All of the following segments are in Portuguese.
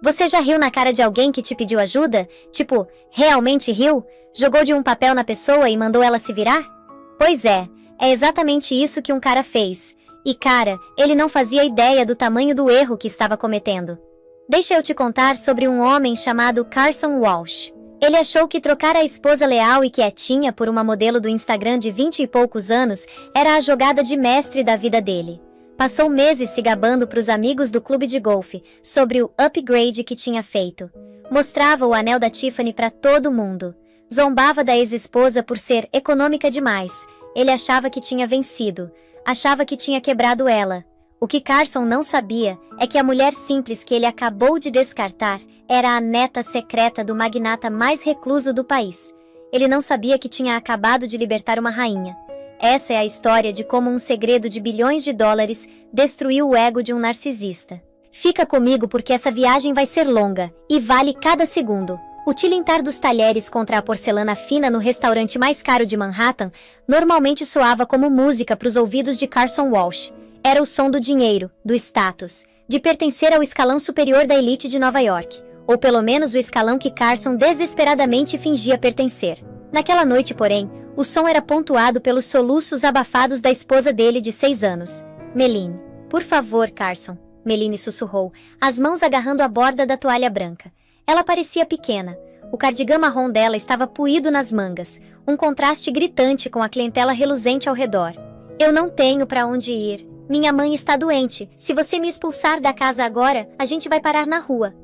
Você já riu na cara de alguém que te pediu ajuda? Tipo, realmente riu? Jogou de um papel na pessoa e mandou ela se virar? Pois é exatamente isso que um cara fez. E cara, ele não fazia ideia do tamanho do erro que estava cometendo. Deixa eu te contar sobre um homem chamado Carson Walsh. Ele achou que trocar a esposa leal e quietinha por uma modelo do Instagram de 20 e poucos anos era a jogada de mestre da vida dele. Passou meses se gabando para os amigos do clube de golfe sobre o upgrade que tinha feito. Mostrava o anel da Tiffany para todo mundo. Zombava da ex-esposa por ser econômica demais. Ele achava que tinha vencido. Achava que tinha quebrado ela. O que Carson não sabia é que a mulher simples que ele acabou de descartar era a neta secreta do magnata mais recluso do país. Ele não sabia que tinha acabado de libertar uma rainha. Essa é a história de como um segredo de bilhões de dólares destruiu o ego de um narcisista. Fica comigo porque essa viagem vai ser longa e vale cada segundo. O tilintar dos talheres contra a porcelana fina no restaurante mais caro de Manhattan normalmente soava como música para os ouvidos de Carson Walsh. Era o som do dinheiro, do status, de pertencer ao escalão superior da elite de Nova York, ou pelo menos o escalão que Carson desesperadamente fingia pertencer. Naquela noite, porém, o som era pontuado pelos soluços abafados da esposa dele de 6 anos, Meline. Por favor, Carson, Meline sussurrou, as mãos agarrando a borda da toalha branca. Ela parecia pequena. O cardigã marrom dela estava puído nas mangas, um contraste gritante com a clientela reluzente ao redor. Eu não tenho para onde ir. Minha mãe está doente. Se você me expulsar da casa agora, a gente vai parar na rua.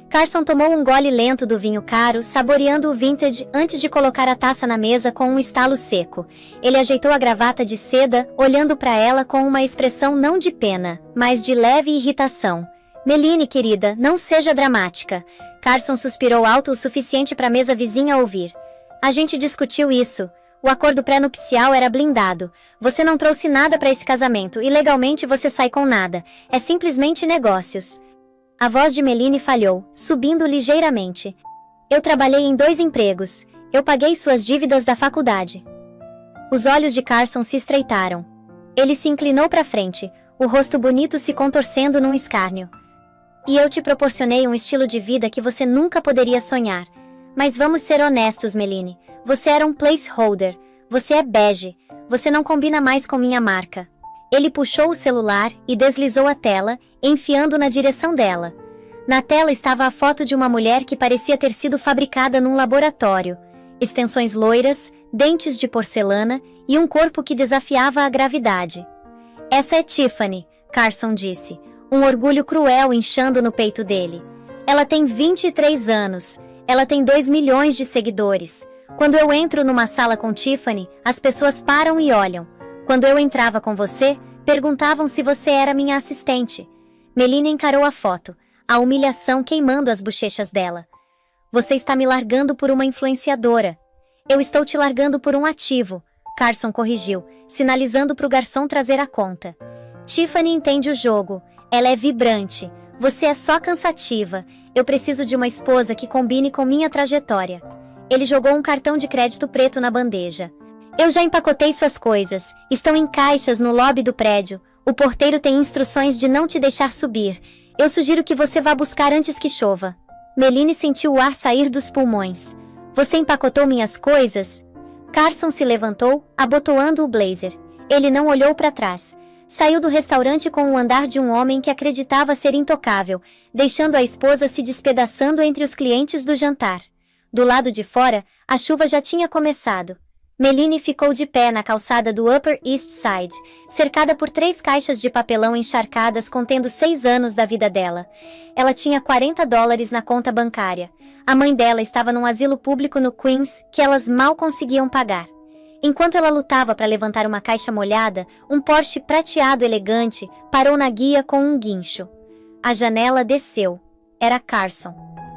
Carson tomou um gole lento do vinho caro, saboreando o vintage antes de colocar a taça na mesa com um estalo seco. Ele ajeitou a gravata de seda, olhando para ela com uma expressão não de pena, mas de leve irritação. Meline, querida, não seja dramática. Carson suspirou alto o suficiente para a mesa vizinha ouvir. A gente discutiu isso. O acordo pré-nupcial era blindado. Você não trouxe nada para esse casamento e legalmente você sai com nada. É simplesmente negócios. A voz de Meline falhou, subindo ligeiramente. Eu trabalhei em 2 empregos. Eu paguei suas dívidas da faculdade. Os olhos de Carson se estreitaram. Ele se inclinou para frente, o rosto bonito se contorcendo num escárnio. E eu te proporcionei um estilo de vida que você nunca poderia sonhar. Mas vamos ser honestos, Meline. Você era um placeholder. Você é bege. Você não combina mais com minha marca. Ele puxou o celular e deslizou a tela, enfiando na direção dela. Na tela estava a foto de uma mulher que parecia ter sido fabricada num laboratório. Extensões loiras, dentes de porcelana e um corpo que desafiava a gravidade. Essa é Tiffany, Carson disse, um orgulho cruel inchando no peito dele. Ela tem 23 anos. Ela tem 2 milhões de seguidores. Quando eu entro numa sala com Tiffany, as pessoas param e olham. Quando eu entrava com você, perguntavam se você era minha assistente. Meline encarou a foto, a humilhação queimando as bochechas dela. Você está me largando por uma influenciadora. Eu estou te largando por um ativo, Carson corrigiu, sinalizando para o garçom trazer a conta. Tiffany entende o jogo. Ela é vibrante. Você é só cansativa. Eu preciso de uma esposa que combine com minha trajetória. Ele jogou um cartão de crédito preto na bandeja. Eu já empacotei suas coisas. Estão em caixas no lobby do prédio. O porteiro tem instruções de não te deixar subir. Eu sugiro que você vá buscar antes que chova. Meline sentiu o ar sair dos pulmões. Você empacotou minhas coisas? Carson se levantou, abotoando o blazer. Ele não olhou para trás. Saiu do restaurante com o andar de um homem que acreditava ser intocável, deixando a esposa se despedaçando entre os clientes do jantar. Do lado de fora, a chuva já tinha começado. Meline ficou de pé na calçada do Upper East Side, cercada por 3 caixas de papelão encharcadas contendo 6 anos da vida dela. Ela tinha $40 na conta bancária. A mãe dela estava num asilo público no Queens que elas mal conseguiam pagar. Enquanto ela lutava para levantar uma caixa molhada, um Porsche prateado elegante parou na guia com um guincho. A janela desceu. Era Carson.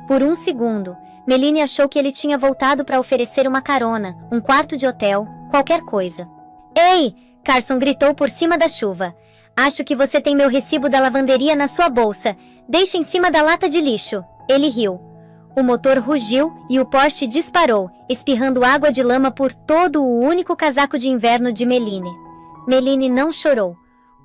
Por um segundo, Meline achou que ele tinha voltado para oferecer uma carona, um quarto de hotel, qualquer coisa. Ei! Carson gritou por cima da chuva. Acho que você tem meu recibo da lavanderia na sua bolsa. Deixe em cima da lata de lixo. Ele riu. O motor rugiu e o Porsche disparou, espirrando água de lama por todo o único casaco de inverno de Meline. Meline não chorou.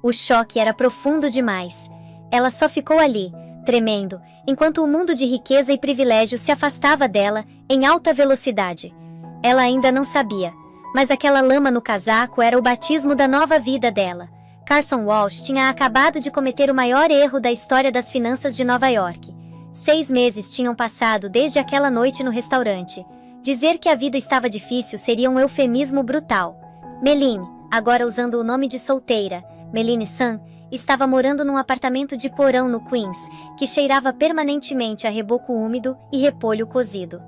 O choque era profundo demais. Ela só ficou ali, tremendo, enquanto o mundo de riqueza e privilégio se afastava dela em alta velocidade. Ela ainda não sabia, mas aquela lama no casaco era o batismo da nova vida dela. Carson Walsh tinha acabado de cometer o maior erro da história das finanças de Nova York. 6 meses tinham passado desde aquela noite no restaurante. Dizer que a vida estava difícil seria um eufemismo brutal. Meline, agora usando o nome de solteira, Meline Sun, estava morando num apartamento de porão no Queens, que cheirava permanentemente a reboco úmido e repolho cozido.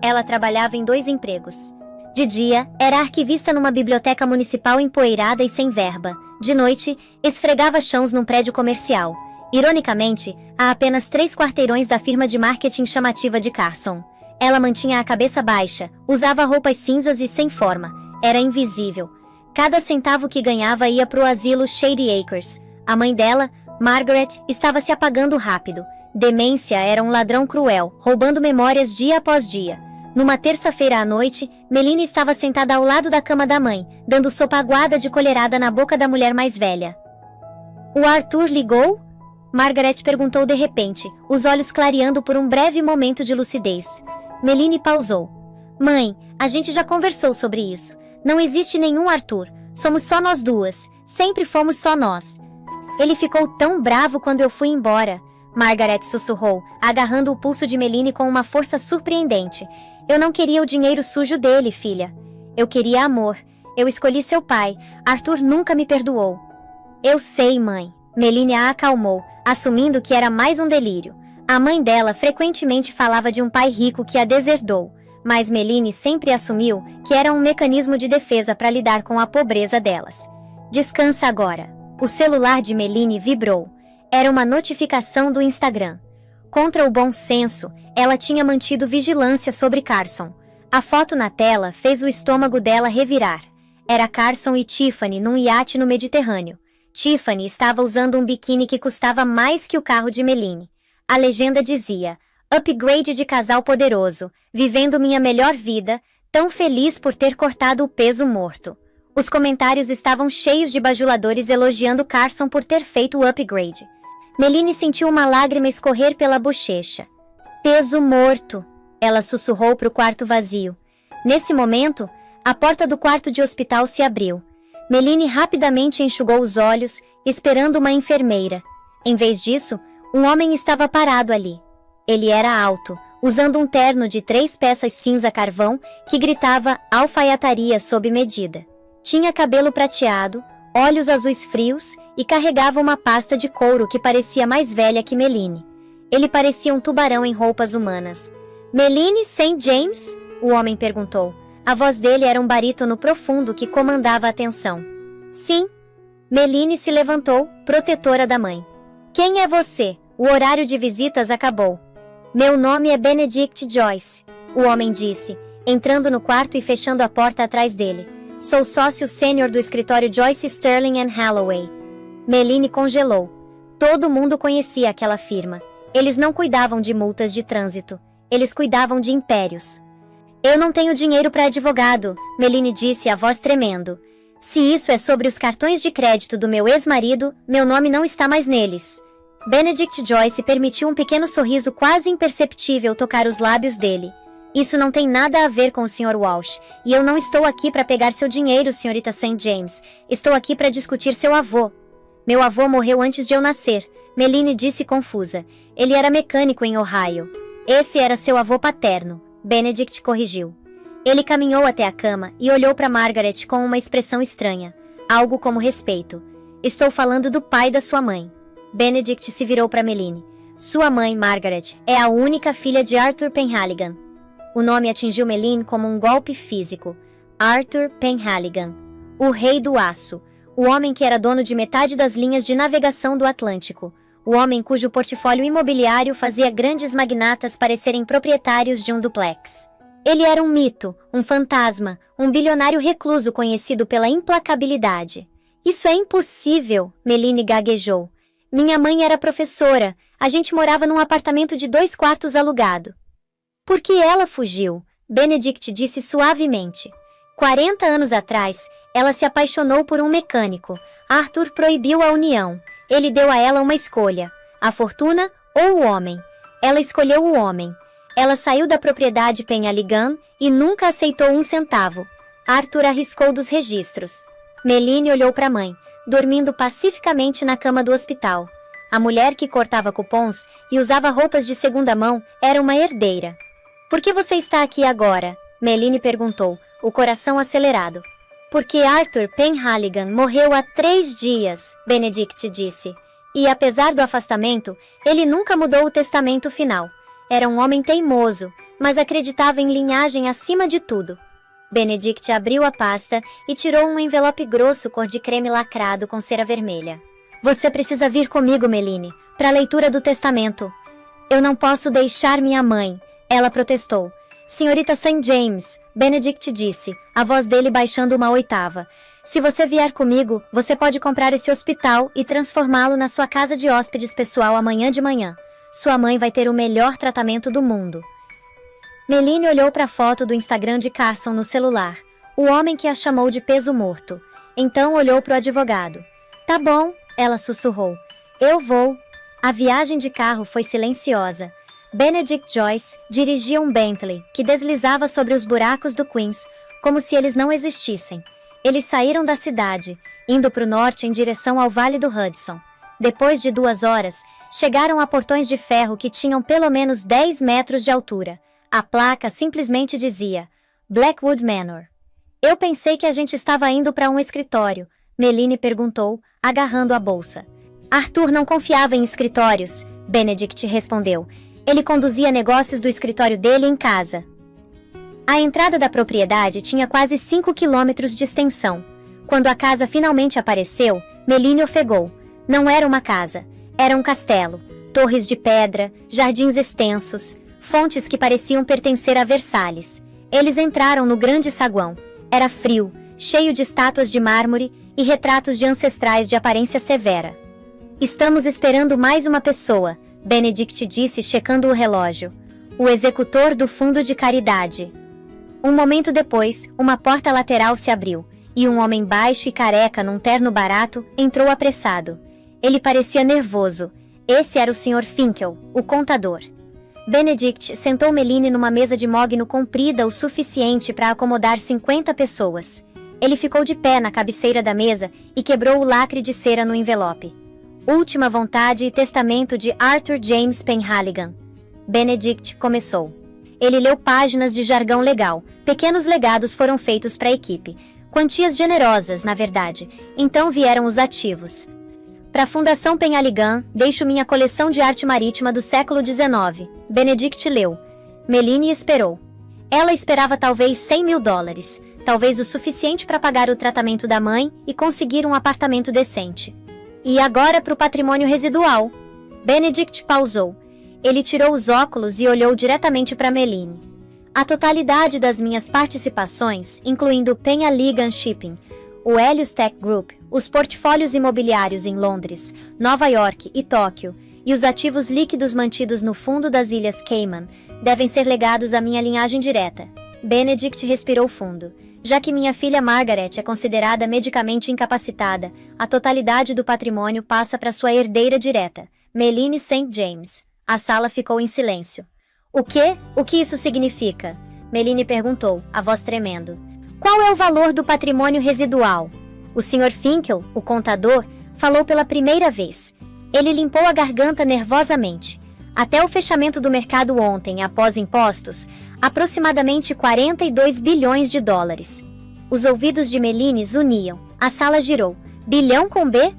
Ela trabalhava em 2 empregos. De dia, era arquivista numa biblioteca municipal empoeirada e sem verba. De noite, esfregava chãos num prédio comercial. Ironicamente, a apenas 3 quarteirões da firma de marketing chamativa de Carson. Ela mantinha a cabeça baixa, usava roupas cinzas e sem forma. Era invisível. Cada centavo que ganhava ia para o asilo Shady Acres. A mãe dela, Margaret, estava se apagando rápido. Demência era um ladrão cruel, roubando memórias dia após dia. Numa terça-feira à noite, Meline estava sentada ao lado da cama da mãe, dando sopa aguada de colherada na boca da mulher mais velha. "O Arthur ligou?" Margaret perguntou de repente, os olhos clareando por um breve momento de lucidez. Meline pausou. "Mãe, a gente já conversou sobre isso. Não existe nenhum Arthur. Somos só nós duas. Sempre fomos só nós." "Ele ficou tão bravo quando eu fui embora." Margaret sussurrou, agarrando o pulso de Meline com uma força surpreendente. "Eu não queria o dinheiro sujo dele, filha. Eu queria amor. Eu escolhi seu pai. Arthur nunca me perdoou." "Eu sei, mãe." Meline a acalmou, assumindo que era mais um delírio. A mãe dela frequentemente falava de um pai rico que a deserdou, mas Meline sempre assumiu que era um mecanismo de defesa para lidar com a pobreza delas. "Descansa agora." O celular de Meline vibrou. Era uma notificação do Instagram. Contra o bom senso, ela tinha mantido vigilância sobre Carson. A foto na tela fez o estômago dela revirar. Era Carson e Tiffany num iate no Mediterrâneo. Tiffany estava usando um biquíni que custava mais que o carro de Meline. A legenda dizia: "Upgrade de casal poderoso, vivendo minha melhor vida, tão feliz por ter cortado o peso morto." Os comentários estavam cheios de bajuladores elogiando Carson por ter feito o upgrade. Meline sentiu uma lágrima escorrer pela bochecha. "Peso morto", ela sussurrou para o quarto vazio. Nesse momento, a porta do quarto de hospital se abriu. Meline rapidamente enxugou os olhos, esperando uma enfermeira. Em vez disso, um homem estava parado ali. Ele era alto, usando um terno de 3 peças cinza carvão que gritava alfaiataria sob medida. Tinha cabelo prateado, olhos azuis frios e carregava uma pasta de couro que parecia mais velha que Meline. Ele parecia um tubarão em roupas humanas. "Meline St. James?" o homem perguntou. A voz dele era um barítono profundo que comandava a atenção. "Sim." Meline se levantou, protetora da mãe. "Quem é você? O horário de visitas acabou." "Meu nome é Benedict Joyce", o homem disse, entrando no quarto e fechando a porta atrás dele. "Sou sócio sênior do escritório Joyce Sterling & Holloway." Meline congelou. Todo mundo conhecia aquela firma. Eles não cuidavam de multas de trânsito. Eles cuidavam de impérios. "Eu não tenho dinheiro para advogado", Meline disse, a voz tremendo. "Se isso é sobre os cartões de crédito do meu ex-marido, meu nome não está mais neles." Benedict Joyce permitiu um pequeno sorriso quase imperceptível tocar os lábios dele. "Isso não tem nada a ver com o Sr. Walsh, e eu não estou aqui para pegar seu dinheiro, Srta. St. James. Estou aqui para discutir seu avô." "Meu avô morreu antes de eu nascer", Meline disse confusa. "Ele era mecânico em Ohio." "Esse era seu avô paterno", Benedict corrigiu. Ele caminhou até a cama e olhou para Margaret com uma expressão estranha, algo como respeito. "Estou falando do pai da sua mãe." Benedict se virou para Meline. "Sua mãe, Margaret, é a única filha de Arthur Penhaligon." O nome atingiu Meline como um golpe físico. Arthur Penhaligon. O rei do aço. O homem que era dono de metade das linhas de navegação do Atlântico. O homem cujo portfólio imobiliário fazia grandes magnatas parecerem proprietários de um duplex. Ele era um mito, um fantasma, um bilionário recluso conhecido pela implacabilidade. "Isso é impossível", Meline gaguejou. "Minha mãe era professora, a gente morava num apartamento de 2 quartos alugado." "Por que ela fugiu?", Benedict disse suavemente. 40 anos atrás, ela se apaixonou por um mecânico. Arthur proibiu a união. Ele deu a ela uma escolha: a fortuna ou o homem. Ela escolheu o homem. Ela saiu da propriedade Penhaligon e nunca aceitou um centavo. Arthur arriscou dos registros. Meline olhou para a mãe, dormindo pacificamente na cama do hospital. A mulher que cortava cupons e usava roupas de segunda mão era uma herdeira. Por que você está aqui agora? Meline perguntou, o coração acelerado. Porque Arthur Penhaligon morreu há 3 dias, Benedict disse. E apesar do afastamento, ele nunca mudou o testamento final. Era um homem teimoso, mas acreditava em linhagem acima de tudo. Benedict abriu a pasta e tirou um envelope grosso cor de creme lacrado com cera vermelha. Você precisa vir comigo, Meline, para a leitura do testamento. Eu não posso deixar minha mãe, ela protestou. Senhorita St. James, Benedict disse, a voz dele baixando uma oitava. Se você vier comigo, você pode comprar esse hospital e transformá-lo na sua casa de hóspedes pessoal amanhã de manhã. Sua mãe vai ter o melhor tratamento do mundo. Meline olhou para a foto do Instagram de Carson no celular, o homem que a chamou de peso morto. Então olhou para o advogado. Tá bom, ela sussurrou. Eu vou. A viagem de carro foi silenciosa. Benedict Joyce dirigia um Bentley que deslizava sobre os buracos do Queens, como se eles não existissem. Eles saíram da cidade, indo para o norte em direção ao Vale do Hudson. Depois de 2 horas, chegaram a portões de ferro que tinham pelo menos 10 metros de altura. A placa simplesmente dizia, Blackwood Manor. Eu pensei que a gente estava indo para um escritório, Meline perguntou, agarrando a bolsa. Arthur não confiava em escritórios, Benedict respondeu. Ele conduzia negócios do escritório dele em casa. A entrada da propriedade tinha quase 5 quilômetros de extensão. Quando a casa finalmente apareceu, Meline ofegou. Não era uma casa, era um castelo. Torres de pedra, jardins extensos, fontes que pareciam pertencer a Versalhes. Eles entraram no grande saguão. Era frio, cheio de estátuas de mármore e retratos de ancestrais de aparência severa. Estamos esperando mais uma pessoa, Benedict disse checando o relógio. O executor do fundo de caridade. Um momento depois, uma porta lateral se abriu, e um homem baixo e careca num terno barato entrou apressado. Ele parecia nervoso. Esse era o Sr. Finkel, o contador. Benedict sentou Meline numa mesa de mogno comprida o suficiente para acomodar 50 pessoas. Ele ficou de pé na cabeceira da mesa e quebrou o lacre de cera no envelope. Última vontade e testamento de Arthur James Penhaligon. Benedict começou. Ele leu páginas de jargão legal. Pequenos legados foram feitos para a equipe. Quantias generosas, na verdade. Então vieram os ativos. Para a Fundação Penhaligon, deixo minha coleção de arte marítima do século XIX. Benedict leu. Meline esperou. Ela esperava talvez $100.000, talvez o suficiente para pagar o tratamento da mãe e conseguir um apartamento decente. E agora para o patrimônio residual. Benedict pausou. Ele tirou os óculos e olhou diretamente para Meline. A totalidade das minhas participações, incluindo o Penhaligon Shipping, o Helios Tech Group, os portfólios imobiliários em Londres, Nova York e Tóquio, e os ativos líquidos mantidos no fundo das Ilhas Cayman, devem ser legados à minha linhagem direta. Benedict respirou fundo. Já que minha filha Margaret é considerada medicamente incapacitada, a totalidade do patrimônio passa para sua herdeira direta, Meline St. James. A sala ficou em silêncio. O quê? O que isso significa? Meline perguntou, a voz tremendo. Qual é o valor do patrimônio residual? O Sr. Finkel, o contador, falou pela primeira vez. Ele limpou a garganta nervosamente. Até o fechamento do mercado ontem, após impostos, aproximadamente $42 bilhões. Os ouvidos de Meline zuniam. A sala girou. Bilhão com B?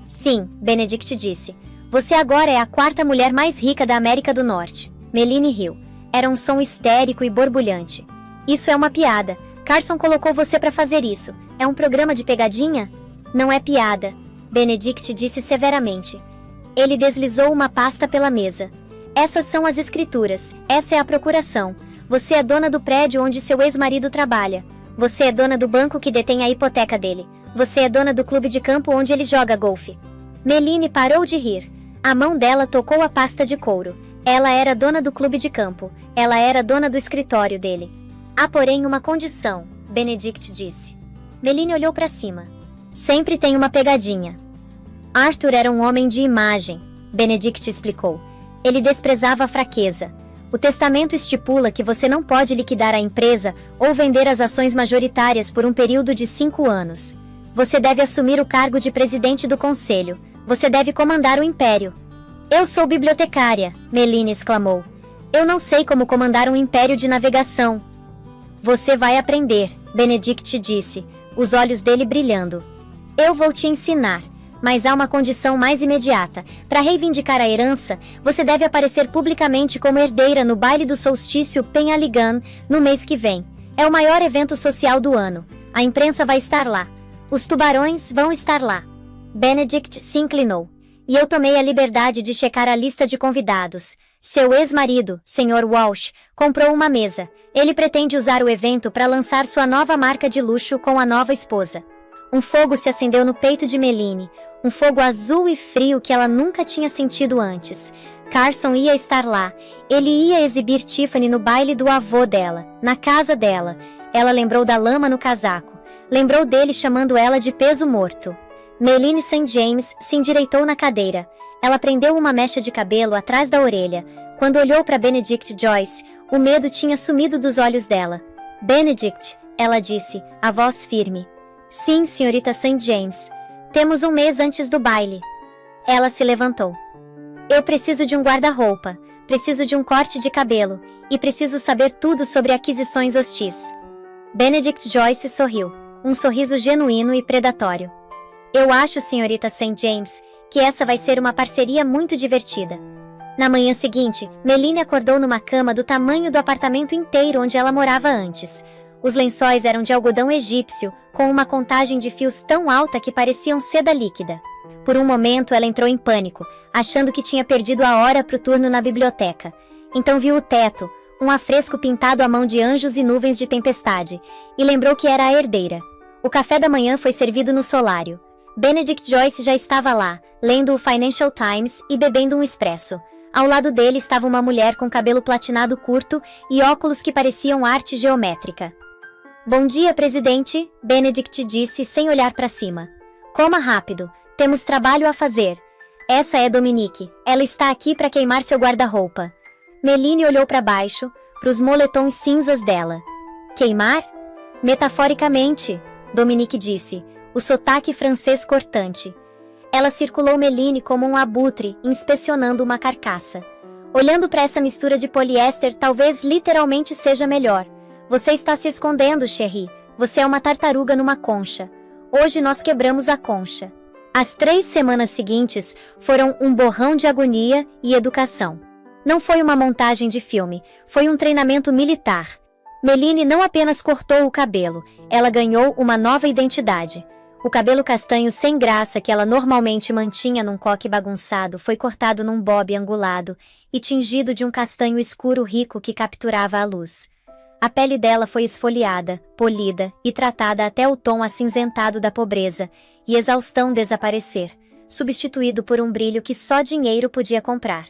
Sim, Benedict disse. Você agora é a 4ª mulher mais rica da América do Norte. Meline riu. Era um som histérico e borbulhante. Isso é uma piada. Carson colocou você para fazer isso. É um programa de pegadinha? Não é piada, Benedict disse severamente. Ele deslizou uma pasta pela mesa. Essas são as escrituras. Essa é a procuração. Você é dona do prédio onde seu ex-marido trabalha. Você é dona do banco que detém a hipoteca dele. Você é dona do clube de campo onde ele joga golfe. Meline parou de rir. A mão dela tocou a pasta de couro. Ela era dona do clube de campo. Ela era dona do escritório dele. Há, porém, uma condição, Benedict disse. Meline olhou para cima. Sempre tem uma pegadinha. Arthur era um homem de imagem, Benedict explicou. Ele desprezava a fraqueza. O testamento estipula que você não pode liquidar a empresa ou vender as ações majoritárias por um período de 5 anos. Você deve assumir o cargo de presidente do conselho. Você deve comandar o império. Eu sou bibliotecária, Meline exclamou. Eu não sei como comandar um império de navegação. Você vai aprender, Benedict disse, os olhos dele brilhando. Eu vou te ensinar. Mas há uma condição mais imediata. Para reivindicar a herança, você deve aparecer publicamente como herdeira no baile do solstício Penhaligon no mês que vem. É o maior evento social do ano. A imprensa vai estar lá. Os tubarões vão estar lá. Benedict se inclinou. E eu tomei a liberdade de checar a lista de convidados. Seu ex-marido, Sr. Walsh, comprou uma mesa. Ele pretende usar o evento para lançar sua nova marca de luxo com a nova esposa. Um fogo se acendeu no peito de Meline, um fogo azul e frio que ela nunca tinha sentido antes. Carson ia estar lá. Ele ia exibir Tiffany no baile do avô dela, na casa dela. Ela lembrou da lama no casaco. Lembrou dele chamando ela de peso morto. Meline St. James se endireitou na cadeira. Ela prendeu uma mecha de cabelo atrás da orelha. Quando olhou para Benedict Joyce, o medo tinha sumido dos olhos dela. Benedict, ela disse, a voz firme. Sim, senhorita St. James. Temos um mês antes do baile. Ela se levantou. Eu preciso de um guarda-roupa, preciso de um corte de cabelo, e preciso saber tudo sobre aquisições hostis. Benedict Joyce sorriu, um sorriso genuíno e predatório. Eu acho, senhorita St. James, que essa vai ser uma parceria muito divertida. Na manhã seguinte, Meline acordou numa cama do tamanho do apartamento inteiro onde ela morava antes. Os lençóis eram de algodão egípcio, com uma contagem de fios tão alta que pareciam seda líquida. Por um momento ela entrou em pânico, achando que tinha perdido a hora para o turno na biblioteca. Então viu o teto, um afresco pintado à mão de anjos e nuvens de tempestade, e lembrou que era a herdeira. O café da manhã foi servido no solário. Benedict Joyce já estava lá, lendo o Financial Times e bebendo um expresso. Ao lado dele estava uma mulher com cabelo platinado curto e óculos que pareciam arte geométrica. Bom dia, presidente, Benedict disse sem olhar para cima. Coma rápido, temos trabalho a fazer. Essa é Dominique, ela está aqui para queimar seu guarda-roupa. Meline olhou para baixo, para os moletons cinzas dela. Queimar? Metaforicamente, Dominique disse, o sotaque francês cortante. Ela circulou Meline como um abutre, inspecionando uma carcaça. Olhando para essa mistura de poliéster, talvez literalmente seja melhor. Você está se escondendo, Cherie. Você é uma tartaruga numa concha. Hoje nós quebramos a concha. As 3 semanas seguintes foram um borrão de agonia e educação. Não foi uma montagem de filme, foi um treinamento militar. Meline não apenas cortou o cabelo, ela ganhou uma nova identidade. O cabelo castanho sem graça que ela normalmente mantinha num coque bagunçado foi cortado num bob angulado e tingido de um castanho escuro rico que capturava a luz. A pele dela foi esfoliada, polida e tratada até o tom acinzentado da pobreza e exaustão desaparecer, substituído por um brilho que só dinheiro podia comprar.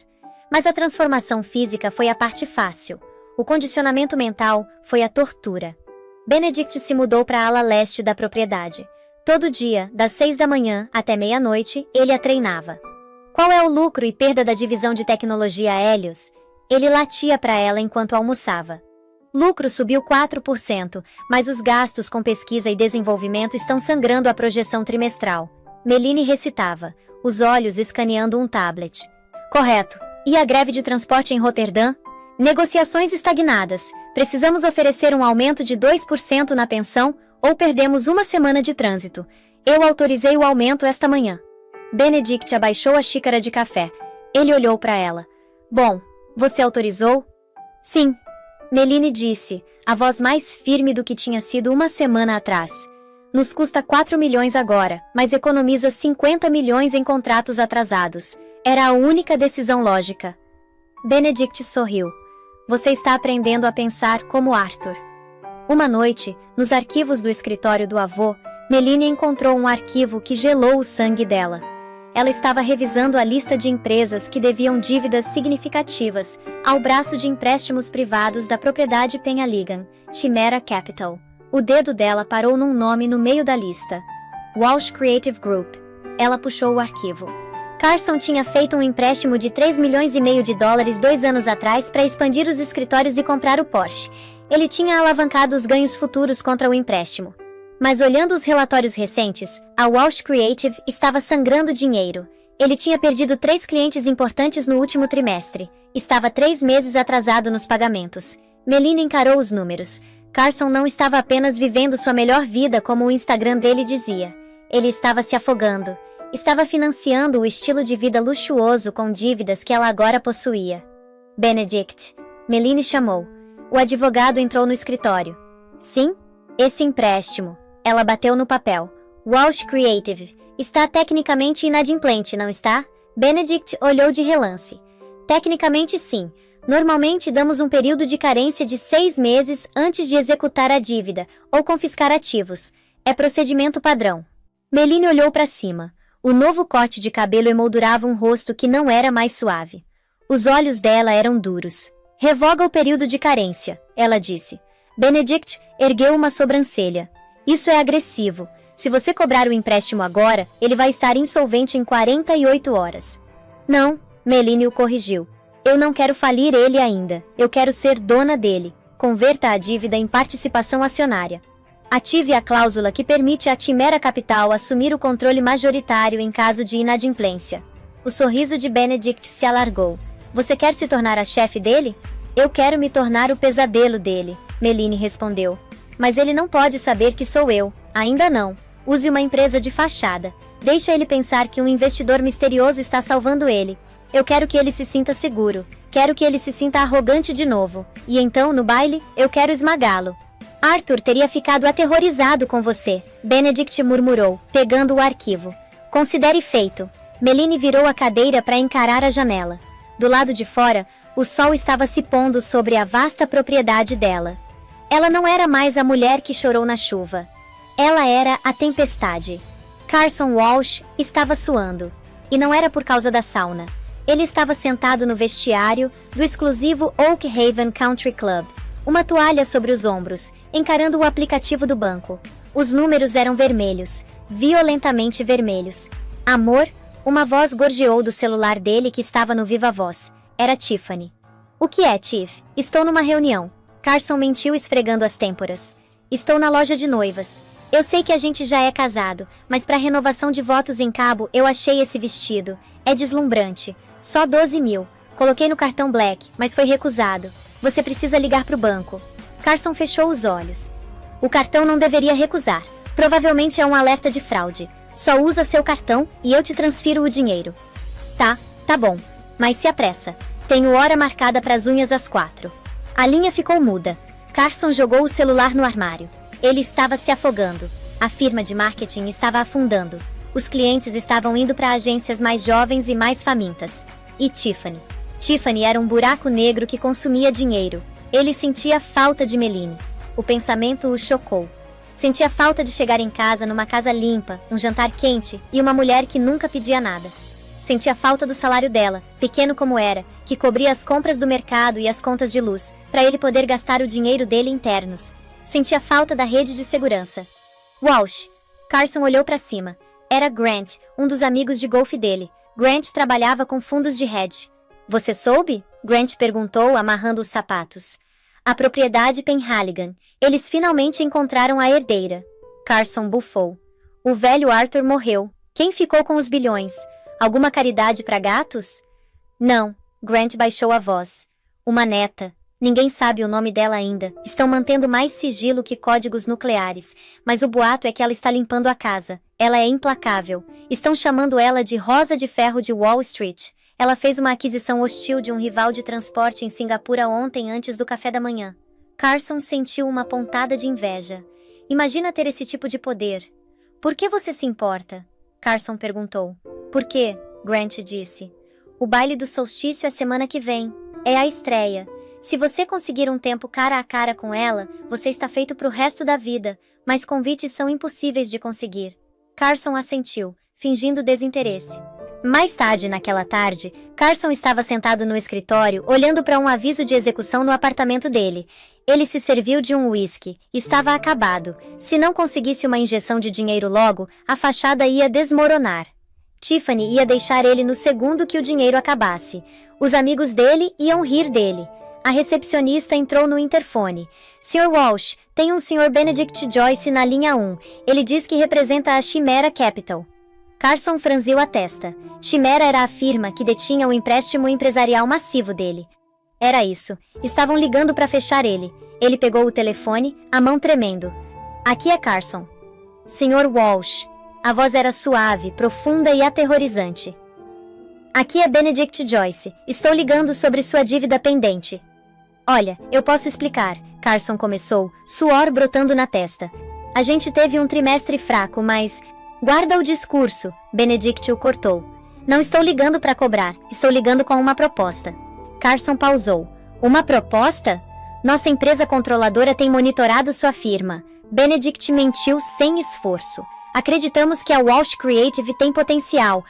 Mas a transformação física foi a parte fácil. O condicionamento mental foi a tortura. Benedict se mudou para a ala leste da propriedade. Todo dia, das 6 da manhã até meia-noite, ele a treinava. Qual é o lucro e perda da divisão de tecnologia Helios? Ele latia para ela enquanto almoçava. Lucro subiu 4%, mas os gastos com pesquisa e desenvolvimento estão sangrando a projeção trimestral. Meline recitava, os olhos escaneando um tablet. Correto. E a greve de transporte em Roterdã? Negociações estagnadas. Precisamos oferecer um aumento de 2% na pensão ou perdemos uma semana de trânsito. Eu autorizei o aumento esta manhã. Benedict abaixou a xícara de café. Ele olhou para ela. Bom, você autorizou? Sim. Meline disse, a voz mais firme do que tinha sido uma semana atrás. Nos custa 4 milhões agora, mas economiza 50 milhões em contratos atrasados. Era a única decisão lógica. Benedict sorriu. Você está aprendendo a pensar como Arthur. Uma noite, nos arquivos do escritório do avô, Meline encontrou um arquivo que gelou o sangue dela. Ela estava revisando a lista de empresas que deviam dívidas significativas ao braço de empréstimos privados da propriedade Penhaligon, Chimera Capital. O dedo dela parou num nome no meio da lista. Walsh Creative Group. Ela puxou o arquivo. Carson tinha feito um empréstimo de 3,5 milhões de dólares 2 anos atrás para expandir os escritórios e comprar o Porsche. Ele tinha alavancado os ganhos futuros contra o empréstimo. Mas olhando os relatórios recentes, a Walsh Creative estava sangrando dinheiro. Ele tinha perdido 3 clientes importantes no último trimestre. Estava 3 meses atrasado nos pagamentos. Melina encarou os números. Carson não estava apenas vivendo sua melhor vida como o Instagram dele dizia. Ele estava se afogando. Estava financiando o estilo de vida luxuoso com dívidas que ela agora possuía. Benedict, Melina chamou. O advogado entrou no escritório. Sim? Esse empréstimo. Ela bateu no papel. Walsh Creative. Está tecnicamente inadimplente, não está? Benedict olhou de relance. Tecnicamente sim. Normalmente damos um período de carência de 6 meses antes de executar a dívida ou confiscar ativos. É procedimento padrão. Melina olhou para cima. O novo corte de cabelo emoldurava um rosto que não era mais suave. Os olhos dela eram duros. Revoga o período de carência, ela disse. Benedict ergueu uma sobrancelha. Isso é agressivo. Se você cobrar o empréstimo agora, ele vai estar insolvente em 48 horas. Não, Melina o corrigiu. Eu não quero falir ele ainda. Eu quero ser dona dele. Converta a dívida em participação acionária. Ative a cláusula que permite à Chimera Capital assumir o controle majoritário em caso de inadimplência. O sorriso de Benedict se alargou. Você quer se tornar a chefe dele? Eu quero me tornar o pesadelo dele, Melina respondeu. Mas ele não pode saber que sou eu. Ainda não. Use uma empresa de fachada. Deixa ele pensar que um investidor misterioso está salvando ele. Eu quero que ele se sinta seguro. Quero que ele se sinta arrogante de novo. E então, no baile, eu quero esmagá-lo. Arthur teria ficado aterrorizado com você, Benedict murmurou, pegando o arquivo. Considere feito. Melina virou a cadeira para encarar a janela. Do lado de fora, o sol estava se pondo sobre a vasta propriedade dela. Ela não era mais a mulher que chorou na chuva. Ela era a tempestade. Carson Walsh estava suando. E não era por causa da sauna. Ele estava sentado no vestiário do exclusivo Oak Haven Country Club. Uma toalha sobre os ombros, encarando o aplicativo do banco. Os números eram vermelhos, violentamente vermelhos. Amor? Uma voz gorjeou do celular dele que estava no Viva Voz. Era Tiffany. O que é, Tiff? Estou numa reunião. Carson mentiu esfregando as têmporas. Estou na loja de noivas. Eu sei que a gente já é casado, mas para renovação de votos em Cabo eu achei esse vestido. É deslumbrante. Só 12 mil. Coloquei no cartão Black, mas foi recusado. Você precisa ligar para o banco. Carson fechou os olhos. O cartão não deveria recusar. Provavelmente é um alerta de fraude. Só usa seu cartão e eu te transfiro o dinheiro. Tá bom. Mas se apressa. Tenho hora marcada para as unhas às 4. A linha ficou muda. Carson jogou o celular no armário. Ele estava se afogando. A firma de marketing estava afundando. Os clientes estavam indo para agências mais jovens e mais famintas. E Tiffany? Tiffany era um buraco negro que consumia dinheiro. Ele sentia falta de Melina. O pensamento o chocou. Sentia falta de chegar em casa numa casa limpa, um jantar quente e uma mulher que nunca pedia nada. Sentia falta do salário dela, pequeno como era, que cobria as compras do mercado e as contas de luz, para ele poder gastar o dinheiro dele internos. Sentia falta da rede de segurança. Walsh. Carson olhou para cima. Era Grant, um dos amigos de golfe dele. Grant trabalhava com fundos de hedge. Você soube? Grant perguntou, amarrando os sapatos. A propriedade Penhaligon. Eles finalmente encontraram a herdeira. Carson bufou. O velho Arthur morreu. Quem ficou com os bilhões? Alguma caridade para gatos? Não. Grant baixou a voz. Uma neta. Ninguém sabe o nome dela ainda. Estão mantendo mais sigilo que códigos nucleares. Mas o boato é que ela está limpando a casa. Ela é implacável. Estão chamando ela de Rosa de Ferro de Wall Street. Ela fez uma aquisição hostil de um rival de transporte em Singapura ontem antes do café da manhã. Carson sentiu uma pontada de inveja. Imagina ter esse tipo de poder. Por que você se importa? Carson perguntou. Por quê? Grant disse. O baile do solstício é semana que vem. É a estreia. Se você conseguir um tempo cara a cara com ela, você está feito pro resto da vida, mas convites são impossíveis de conseguir. Carson assentiu, fingindo desinteresse. Mais tarde naquela tarde, Carson estava sentado no escritório, olhando para um aviso de execução no apartamento dele. Ele se serviu de um uísque. Estava acabado. Se não conseguisse uma injeção de dinheiro logo, a fachada ia desmoronar. Tiffany ia deixar ele no segundo que o dinheiro acabasse. Os amigos dele iam rir dele. A recepcionista entrou no interfone. Sr. Walsh, tem um Sr. Benedict Joyce na linha 1. Ele diz que representa a Chimera Capital. Carson franziu a testa. Chimera era a firma que detinha o empréstimo empresarial massivo dele. Era isso. Estavam ligando para fechar ele. Ele pegou o telefone, a mão tremendo. Aqui é Carson. Sr. Walsh. A voz era suave, profunda e aterrorizante. Aqui é Benedict Joyce. Estou ligando sobre sua dívida pendente. Olha, eu posso explicar, Carson começou, suor brotando na testa. A gente teve um trimestre fraco, mas... Guarda o discurso, Benedict o cortou. Não estou ligando para cobrar, estou ligando com uma proposta. Carson pausou. Uma proposta? Nossa empresa controladora tem monitorado sua firma. Benedict mentiu sem esforço. Acreditamos que a Walsh Creative tem potencial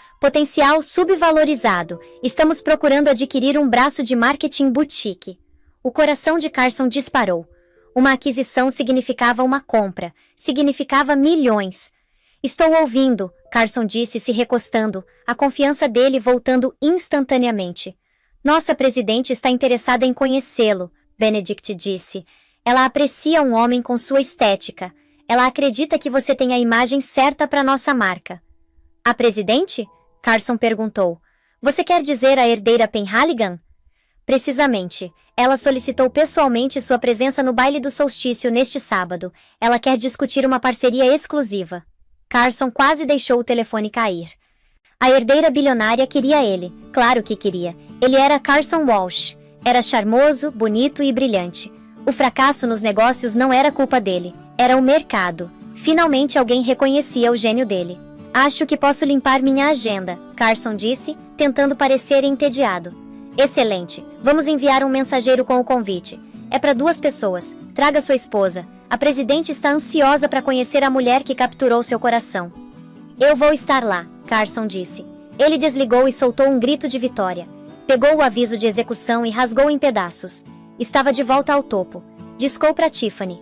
subvalorizado. Estamos procurando adquirir um braço de marketing boutique. O coração de Carson disparou. Uma aquisição significava uma compra, significava milhões. Estou ouvindo, Carson disse se recostando, a confiança dele voltando instantaneamente. Nossa presidente está interessada em conhecê-lo, Benedict disse. Ela aprecia um homem com sua estética. Ela acredita que você tem a imagem certa para nossa marca. A presidente? Carson perguntou. Você quer dizer a herdeira Penhaligon? Precisamente. Ela solicitou pessoalmente sua presença no baile do solstício neste sábado. Ela quer discutir uma parceria exclusiva. Carson quase deixou o telefone cair. A herdeira bilionária queria ele. Claro que queria. Ele era Carson Walsh. Era charmoso, bonito e brilhante. O fracasso nos negócios não era culpa dele. Era o mercado. Finalmente alguém reconhecia o gênio dele. Acho que posso limpar minha agenda, Carson disse, tentando parecer entediado. Excelente. Vamos enviar um mensageiro com o convite. É para 2 pessoas. Traga sua esposa. A presidente está ansiosa para conhecer a mulher que capturou seu coração. Eu vou estar lá, Carson disse. Ele desligou e soltou um grito de vitória. Pegou o aviso de execução e rasgou em pedaços. Estava de volta ao topo. Discou para Tiffany.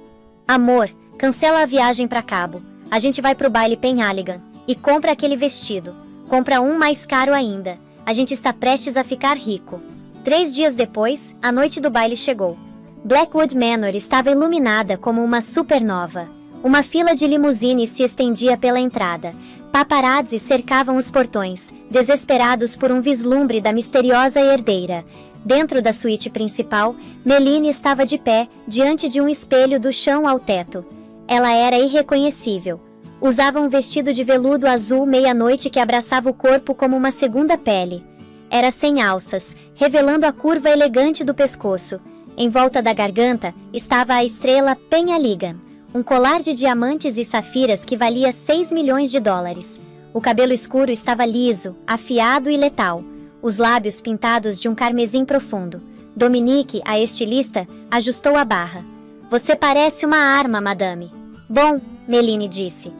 Amor, cancela a viagem para Cabo. A gente vai pro baile Penhaligon. E compra aquele vestido. Compra um mais caro ainda. A gente está prestes a ficar rico. 3 dias depois, a noite do baile chegou. Blackwood Manor estava iluminada como uma supernova. Uma fila de limusines se estendia pela entrada. Paparazzi cercavam os portões, desesperados por um vislumbre da misteriosa herdeira. Dentro da suíte principal, Meline estava de pé, diante de um espelho do chão ao teto. Ela era irreconhecível. Usava um vestido de veludo azul meia-noite que abraçava o corpo como uma segunda pele. Era sem alças, revelando a curva elegante do pescoço. Em volta da garganta estava a estrela Penhaligon, um colar de diamantes e safiras que valia 6 milhões de dólares. O cabelo escuro estava liso, afiado e letal, os lábios pintados de um carmesim profundo. Dominique, a estilista, ajustou a barra. Você parece uma arma, madame. Bom, Meline disse.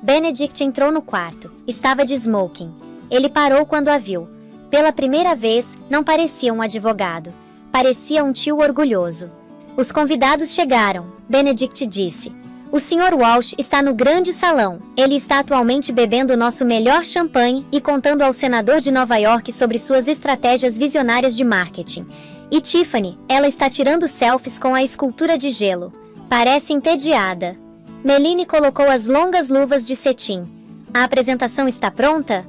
Benedict entrou no quarto. Estava de smoking. Ele parou quando a viu. Pela primeira vez, não parecia um advogado. Parecia um tio orgulhoso. Os convidados chegaram, Benedict disse. O Sr. Walsh está no grande salão. Ele está atualmente bebendo nosso melhor champanhe e contando ao senador de Nova York sobre suas estratégias visionárias de marketing. E Tiffany, ela está tirando selfies com a escultura de gelo. Parece entediada. Meline colocou as longas luvas de cetim. A apresentação está pronta?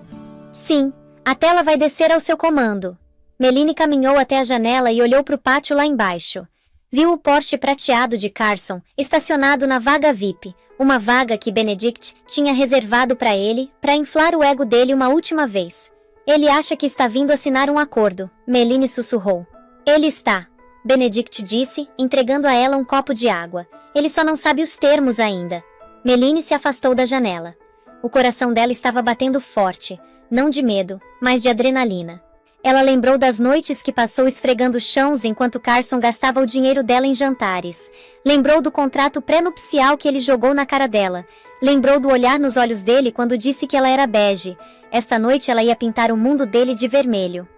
Sim. A tela vai descer ao seu comando. Meline caminhou até a janela e olhou para o pátio lá embaixo. Viu o Porsche prateado de Carson, estacionado na vaga VIP, uma vaga que Benedict tinha reservado para ele, para inflar o ego dele uma última vez. Ele acha que está vindo assinar um acordo, Meline sussurrou. Ele está, Benedict disse, entregando a ela um copo de água. Ele só não sabe os termos ainda. Meline se afastou da janela. O coração dela estava batendo forte, não de medo, mas de adrenalina. Ela lembrou das noites que passou esfregando chãos enquanto Carson gastava o dinheiro dela em jantares. Lembrou do contrato pré-nupcial que ele jogou na cara dela. Lembrou do olhar nos olhos dele quando disse que ela era bege. Esta noite ela ia pintar o mundo dele de vermelho.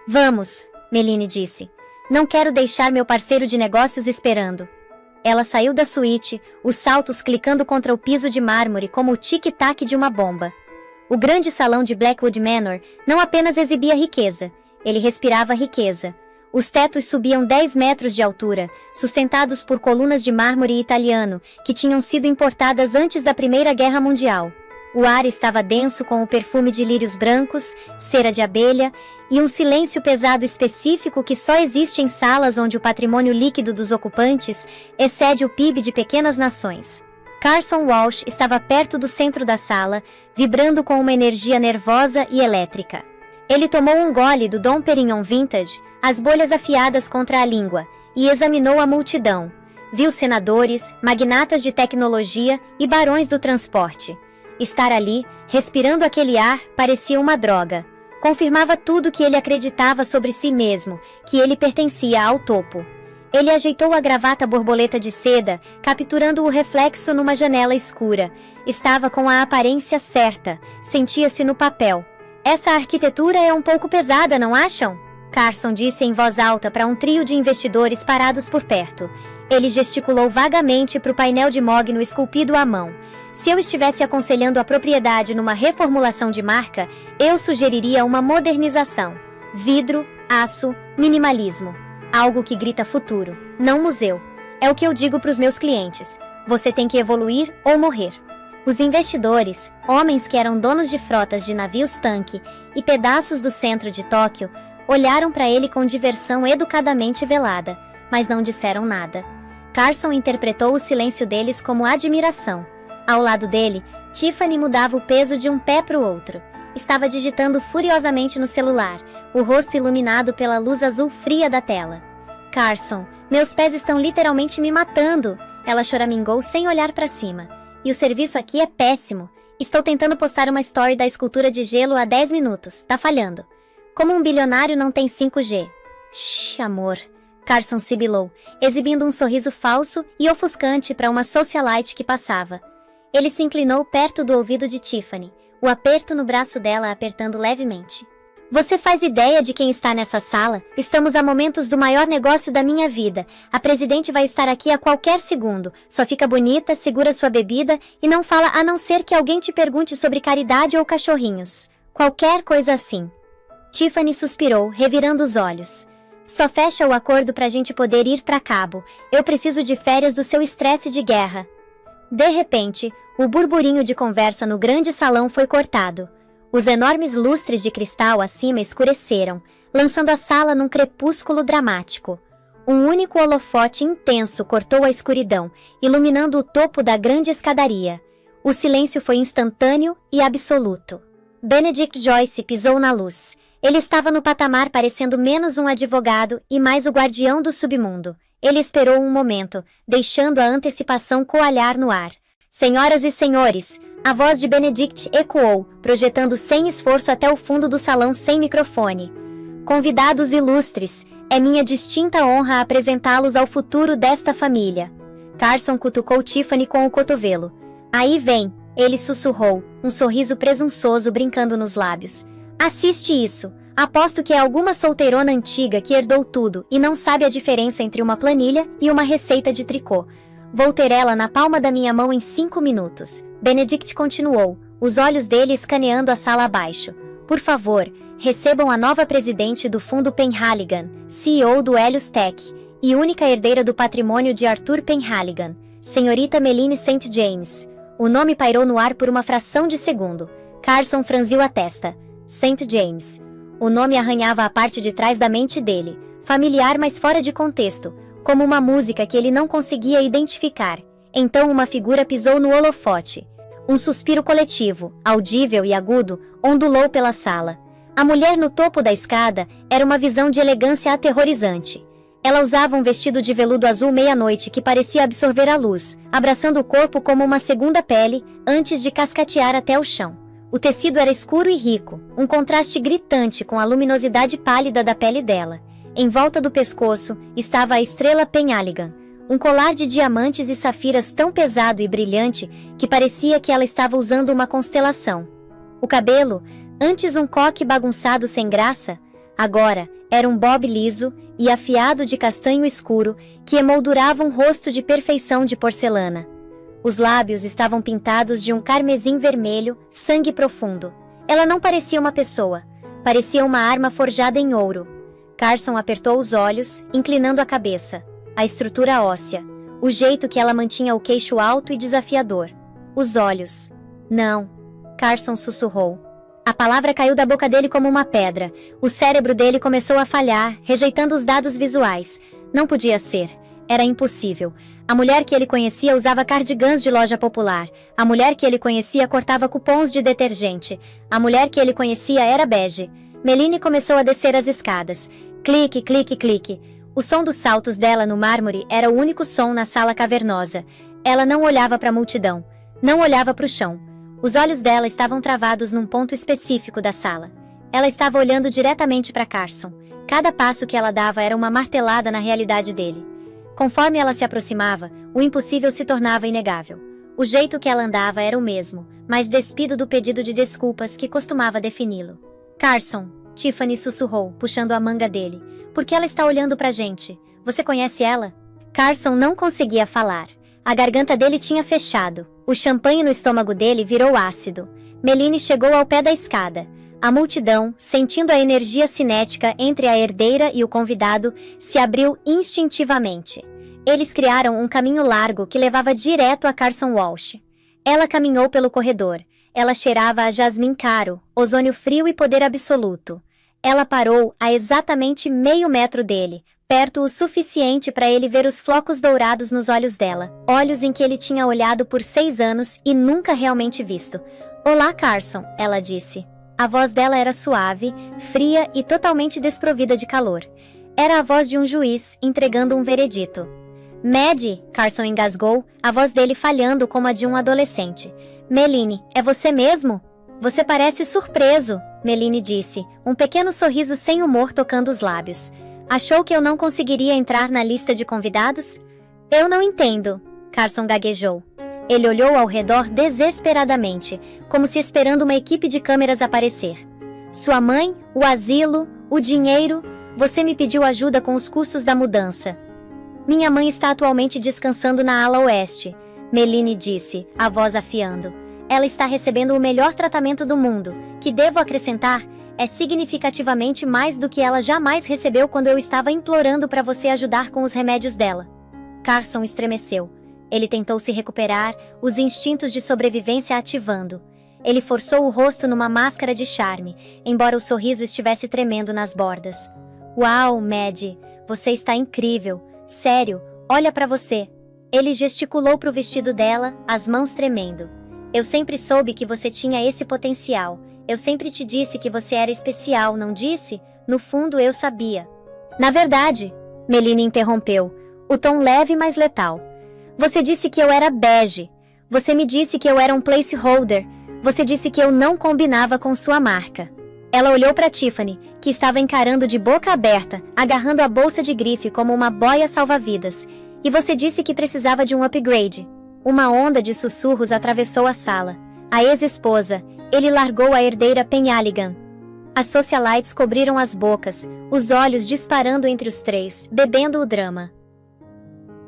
Vamos, Meline disse. Não quero deixar meu parceiro de negócios esperando. Ela saiu da suíte, os saltos clicando contra o piso de mármore como o tic-tac de uma bomba. O grande salão de Blackwood Manor não apenas exibia riqueza, ele respirava riqueza. Os tetos subiam 10 metros de altura, sustentados por colunas de mármore italiano, que tinham sido importadas antes da Primeira Guerra Mundial. O ar estava denso com o perfume de lírios brancos, cera de abelha e um silêncio pesado específico que só existe em salas onde o patrimônio líquido dos ocupantes excede o PIB de pequenas nações. Carson Walsh estava perto do centro da sala, vibrando com uma energia nervosa e elétrica. Ele tomou um gole do Dom Perignon Vintage, as bolhas afiadas contra a língua, e examinou a multidão. Viu senadores, magnatas de tecnologia e barões do transporte. Estar ali, respirando aquele ar, parecia uma droga. Confirmava tudo que ele acreditava sobre si mesmo, que ele pertencia ao topo. Ele ajeitou a gravata borboleta de seda, capturando o reflexo numa janela escura. Estava com a aparência certa, sentia-se no papel. Essa arquitetura é um pouco pesada, não acham? Carson disse em voz alta para um trio de investidores parados por perto. Ele gesticulou vagamente para o painel de mogno esculpido à mão. Se eu estivesse aconselhando a propriedade numa reformulação de marca, eu sugeriria uma modernização. Vidro, aço, minimalismo. Algo que grita futuro, não museu. É o que eu digo para os meus clientes. Você tem que evoluir ou morrer. Os investidores, homens que eram donos de frotas de navios-tanque e pedaços do centro de Tóquio, olharam para ele com diversão educadamente velada, mas não disseram nada. Carson interpretou o silêncio deles como admiração. Ao lado dele, Tiffany mudava o peso de um pé para o outro. Estava digitando furiosamente no celular, o rosto iluminado pela luz azul fria da tela. Carson, meus pés estão literalmente me matando, ela choramingou sem olhar para cima. E o serviço aqui é péssimo. Estou tentando postar uma story da escultura de gelo há 10 minutos, tá falhando. Como um bilionário não tem 5G. Shhh, amor. Carson sibilou, exibindo um sorriso falso e ofuscante para uma socialite que passava. Ele se inclinou perto do ouvido de Tiffany, o aperto no braço dela apertando levemente. Você faz ideia de quem está nessa sala? Estamos a momentos do maior negócio da minha vida. A presidente vai estar aqui a qualquer segundo. Só fica bonita, segura sua bebida e não fala a não ser que alguém te pergunte sobre caridade ou cachorrinhos. Qualquer coisa assim. Tiffany suspirou, revirando os olhos. Só fecha o acordo pra gente poder ir pra Cabo. Eu preciso de férias do seu estresse de guerra. De repente, o burburinho de conversa no grande salão foi cortado. Os enormes lustres de cristal acima escureceram, lançando a sala num crepúsculo dramático. Um único holofote intenso cortou a escuridão, iluminando o topo da grande escadaria. O silêncio foi instantâneo e absoluto. Benedict Joyce pisou na luz. Ele estava no patamar parecendo menos um advogado e mais o guardião do submundo. Ele esperou um momento, deixando a antecipação coalhar no ar. Senhoras e senhores, a voz de Benedict ecoou, projetando sem esforço até o fundo do salão sem microfone. Convidados ilustres, é minha distinta honra apresentá-los ao futuro desta família. Carson cutucou Tiffany com o cotovelo. Aí vem, ele sussurrou, um sorriso presunçoso brincando nos lábios. Assiste isso. Aposto que é alguma solteirona antiga que herdou tudo e não sabe a diferença entre uma planilha e uma receita de tricô. Vou ter ela na palma da minha mão em 5 minutos. Benedict continuou, os olhos dele escaneando a sala abaixo. Por favor, recebam a nova presidente do fundo Penhaligon, CEO do Helios Tech, e única herdeira do patrimônio de Arthur Penhaligon, senhorita Meline St. James. O nome pairou no ar por uma fração de segundo. Carson franziu a testa. St. James. O nome arranhava a parte de trás da mente dele, familiar mas fora de contexto, como uma música que ele não conseguia identificar. Então uma figura pisou no holofote. Um suspiro coletivo, audível e agudo, ondulou pela sala. A mulher no topo da escada era uma visão de elegância aterrorizante. Ela usava um vestido de veludo azul meia-noite que parecia absorver a luz, abraçando o corpo como uma segunda pele, antes de cascatear até o chão. O tecido era escuro e rico, um contraste gritante com a luminosidade pálida da pele dela. Em volta do pescoço estava a estrela Penhaligon, um colar de diamantes e safiras tão pesado e brilhante que parecia que ela estava usando uma constelação. O cabelo, antes um coque bagunçado sem graça, agora era um bob liso e afiado de castanho escuro que emoldurava um rosto de perfeição de porcelana. Os lábios estavam pintados de um carmesim vermelho, sangue profundo. Ela não parecia uma pessoa. Parecia uma arma forjada em ouro. Carson apertou os olhos, inclinando a cabeça. A estrutura óssea. O jeito que ela mantinha o queixo alto e desafiador. Os olhos. Não. Carson sussurrou. A palavra caiu da boca dele como uma pedra. O cérebro dele começou a falhar, rejeitando os dados visuais. Não podia ser. Era impossível. A mulher que ele conhecia usava cardigans de loja popular. A mulher que ele conhecia cortava cupons de detergente. A mulher que ele conhecia era bege. Meline começou a descer as escadas. Clique, clique, clique. O som dos saltos dela no mármore era o único som na sala cavernosa. Ela não olhava para a multidão. Não olhava para o chão. Os olhos dela estavam travados num ponto específico da sala. Ela estava olhando diretamente para Carson. Cada passo que ela dava era uma martelada na realidade dele. Conforme ela se aproximava, o impossível se tornava inegável. O jeito que ela andava era o mesmo, mas despido do pedido de desculpas que costumava defini-lo. Carson, Tiffany sussurrou, puxando a manga dele. Por que ela está olhando pra gente? Você conhece ela? Carson não conseguia falar. A garganta dele tinha fechado. O champanhe no estômago dele virou ácido. Meline chegou ao pé da escada. A multidão, sentindo a energia cinética entre a herdeira e o convidado, se abriu instintivamente. Eles criaram um caminho largo que levava direto a Carson Walsh. Ela caminhou pelo corredor. Ela cheirava a jasmim caro, ozônio frio e poder absoluto. Ela parou a exatamente meio metro dele, perto o suficiente para ele ver os flocos dourados nos olhos dela, olhos em que ele tinha olhado por 6 anos e nunca realmente visto. Olá, Carson, ela disse. A voz dela era suave, fria e totalmente desprovida de calor. Era a voz de um juiz, entregando um veredito. Maddie, Carson engasgou, a voz dele falhando como a de um adolescente. Meline, é você mesmo? Você parece surpreso, Meline disse, um pequeno sorriso sem humor tocando os lábios. Achou que eu não conseguiria entrar na lista de convidados? Eu não entendo, Carson gaguejou. Ele olhou ao redor desesperadamente, como se esperando uma equipe de câmeras aparecer. Sua mãe, o asilo, o dinheiro, você me pediu ajuda com os custos da mudança. Minha mãe está atualmente descansando na ala oeste, Meline disse, a voz afiando. Ela está recebendo o melhor tratamento do mundo, que devo acrescentar, é significativamente mais do que ela jamais recebeu quando eu estava implorando para você ajudar com os remédios dela. Carson estremeceu. Ele tentou se recuperar, os instintos de sobrevivência ativando. Ele forçou o rosto numa máscara de charme, embora o sorriso estivesse tremendo nas bordas. Uau, Maddie, você está incrível. Sério, olha para você. Ele gesticulou para o vestido dela, as mãos tremendo. Eu sempre soube que você tinha esse potencial. Eu sempre te disse que você era especial, não disse? No fundo eu sabia. Na verdade, Meline interrompeu, o tom leve mas letal. Você disse que eu era bege. Você me disse que eu era um placeholder. Você disse que eu não combinava com sua marca. Ela olhou para Tiffany, que estava encarando de boca aberta, agarrando a bolsa de grife como uma boia salva-vidas. E você disse que precisava de um upgrade. Uma onda de sussurros atravessou a sala. A ex-esposa, ele largou a herdeira Penhaligon. As socialites cobriram as bocas, os olhos disparando entre os três, bebendo o drama.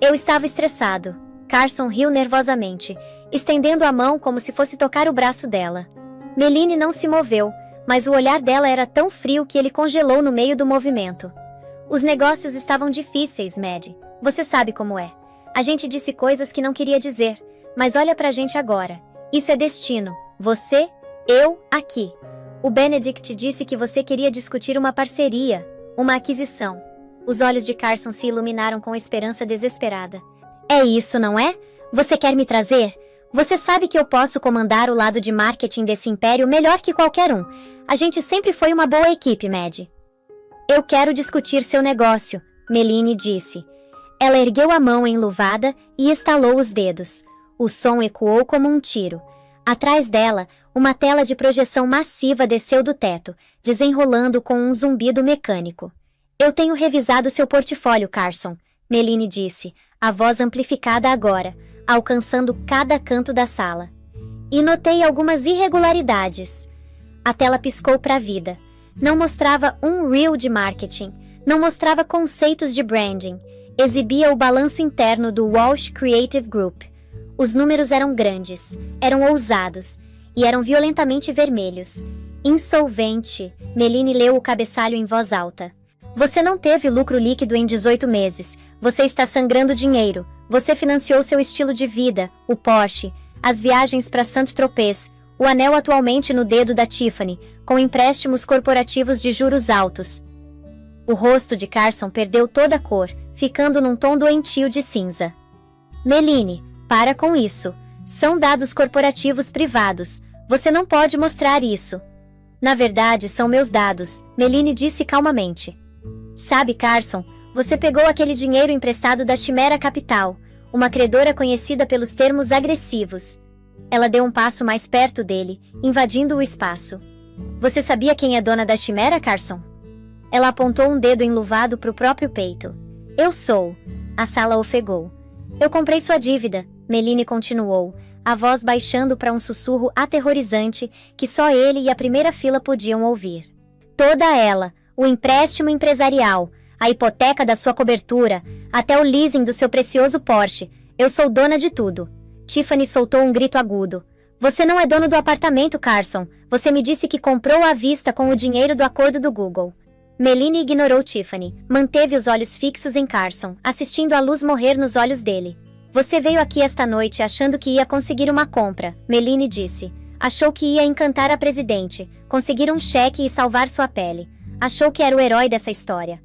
Eu estava estressado. Carson riu nervosamente, estendendo a mão como se fosse tocar o braço dela. Meline não se moveu, mas o olhar dela era tão frio que ele congelou no meio do movimento. Os negócios estavam difíceis, Maddie. Você sabe como é. A gente disse coisas que não queria dizer, mas olha pra gente agora. Isso é destino. Você, eu, aqui. O Benedict disse que você queria discutir uma parceria, uma aquisição. Os olhos de Carson se iluminaram com esperança desesperada. É isso, não é? Você quer me trazer? Você sabe que eu posso comandar o lado de marketing desse império melhor que qualquer um. A gente sempre foi uma boa equipe, Maddie. Eu quero discutir seu negócio, Meline disse. Ela ergueu a mão enluvada e estalou os dedos. O som ecoou como um tiro. Atrás dela, uma tela de projeção massiva desceu do teto, desenrolando com um zumbido mecânico. Eu tenho revisado seu portfólio, Carson, Meline disse, a voz amplificada agora, alcançando cada canto da sala. E notei algumas irregularidades. A tela piscou para a vida. Não mostrava um reel de marketing, não mostrava conceitos de branding, exibia o balanço interno do Walsh Creative Group. Os números eram grandes, eram ousados e eram violentamente vermelhos. Insolvente, Meline leu o cabeçalho em voz alta. Você não teve lucro líquido em 18 meses. Você está sangrando dinheiro. Você financiou seu estilo de vida, o Porsche, as viagens para Saint-Tropez, o anel atualmente no dedo da Tiffany, com empréstimos corporativos de juros altos. O rosto de Carson perdeu toda a cor, ficando num tom doentio de cinza. Meline, para com isso. São dados corporativos privados. Você não pode mostrar isso. Na verdade, são meus dados, Meline disse calmamente. Sabe, Carson, você pegou aquele dinheiro emprestado da Chimera Capital, uma credora conhecida pelos termos agressivos. Ela deu um passo mais perto dele, invadindo o espaço. Você sabia quem é dona da Chimera, Carson? Ela apontou um dedo enluvado para o próprio peito. Eu sou. A sala ofegou. Eu comprei sua dívida, Meline continuou, a voz baixando para um sussurro aterrorizante que só ele e a primeira fila podiam ouvir. Toda ela, o empréstimo empresarial, a hipoteca da sua cobertura, até o leasing do seu precioso Porsche. Eu sou dona de tudo. Tiffany soltou um grito agudo. Você não é dono do apartamento, Carson. Você me disse que comprou à vista com o dinheiro do acordo do Google. Meline ignorou Tiffany, manteve os olhos fixos em Carson, assistindo a luz morrer nos olhos dele. Você veio aqui esta noite achando que ia conseguir uma compra, Meline disse. Achou que ia encantar a presidente, conseguir um cheque e salvar sua pele. Achou que era o herói dessa história.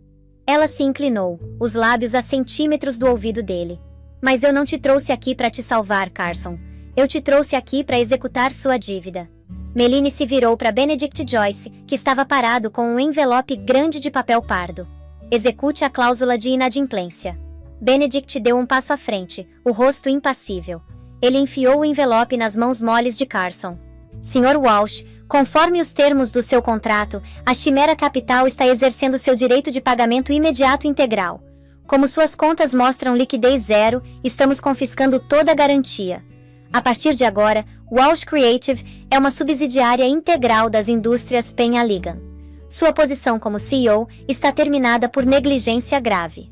Ela se inclinou, os lábios a centímetros do ouvido dele. Mas eu não te trouxe aqui para te salvar, Carson. Eu te trouxe aqui para executar sua dívida. Meline se virou para Benedict Joyce, que estava parado com um envelope grande de papel pardo. Execute a cláusula de inadimplência. Benedict deu um passo à frente, o rosto impassível. Ele enfiou o envelope nas mãos moles de Carson. Sr. Walsh, conforme os termos do seu contrato, a Chimera Capital está exercendo seu direito de pagamento imediato integral. Como suas contas mostram liquidez zero, estamos confiscando toda a garantia. A partir de agora, Walsh Creative é uma subsidiária integral das indústrias Penhaligon. Sua posição como CEO está terminada por negligência grave.